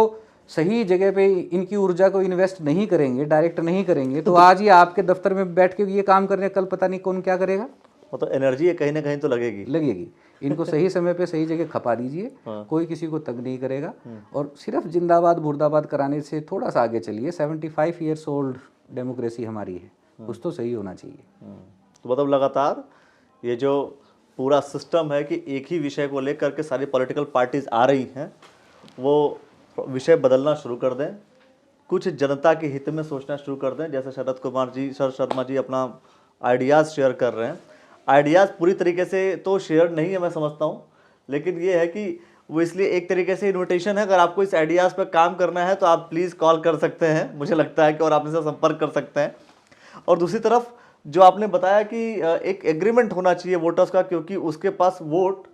सही जगह पे इनकी ऊर्जा को इन्वेस्ट नहीं करेंगे, डायरेक्ट नहीं करेंगे, तो आज ये आपके दफ्तर में बैठ के ये काम कर रहे हैं, कल पता नहीं कौन क्या करेगा। तो एनर्जी कहीं ना कहीं तो लगेगी। इनको सही समय पे सही जगह खपा दीजिए, कोई किसी को तंग नहीं करेगा। और सिर्फ जिंदाबाद मुर्दाबाद कराने से थोड़ा सा आगे चलिए। 75 ईयर्स ओल्ड डेमोक्रेसी हमारी है, कुछ तो सही होना चाहिए। तो मतलब लगातार ये जो पूरा सिस्टम है कि एक ही विषय को लेकर के सारी पॉलिटिकल पार्टीज आ रही हैं, वो विषय बदलना शुरू कर दें, कुछ जनता के हित में सोचना शुरू कर दें। जैसे शरद शर्मा जी अपना आइडियाज़ शेयर कर रहे हैं, आइडियाज़ पूरी तरीके से तो शेयर नहीं है मैं समझता हूँ, लेकिन ये है कि वो इसलिए एक तरीके से इन्विटेशन है, अगर आपको इस आइडियाज़ पर काम करना है तो आप प्लीज़ कॉल कर सकते हैं, मुझे लगता है कि, और आप इनसे संपर्क कर सकते हैं। और दूसरी तरफ जो आपने बताया कि एक एग्रीमेंट होना चाहिए वोटर्स का, क्योंकि उसके पास वोट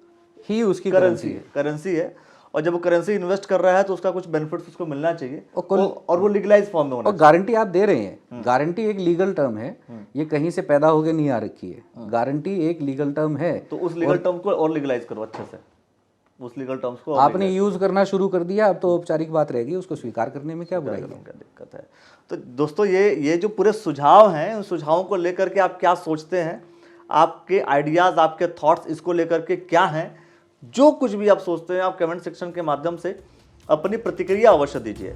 ही उसकी करेंसी है, और जब वो करेंसी इन्वेस्ट कर रहा है तो उसका कुछ बेनिफिट्स उसको मिलना चाहिए, और वो लीगलाइज फॉर्म में होना चाहिए। गारंटी आप दे रहे हैं, गारंटी एक लीगल टर्म है, ये कहीं से पैदा होके नहीं आ रखी है। गारंटी एक लीगल टर्म है, तो उस लीगल टर्म को और लीगलाइज करो अच्छे से, उस लीगल टर्म्स को आपने यूज करना शुरू कर दिया, अब तो औपचारिक बात रहेगी, उसको स्वीकार करने में क्या बुराई है, क्या दिक्कत है। तो दोस्तों ये जो पूरे सुझाव हैं, उन सुझावों को लेकर के आप क्या सोचते हैं, आपके आइडियाज़, आपके थॉट्स इसको लेकर के क्या हैं, जो कुछ भी आप सोचते हैं आप कमेंट सेक्शन के माध्यम से अपनी प्रतिक्रिया अवश्य दीजिए।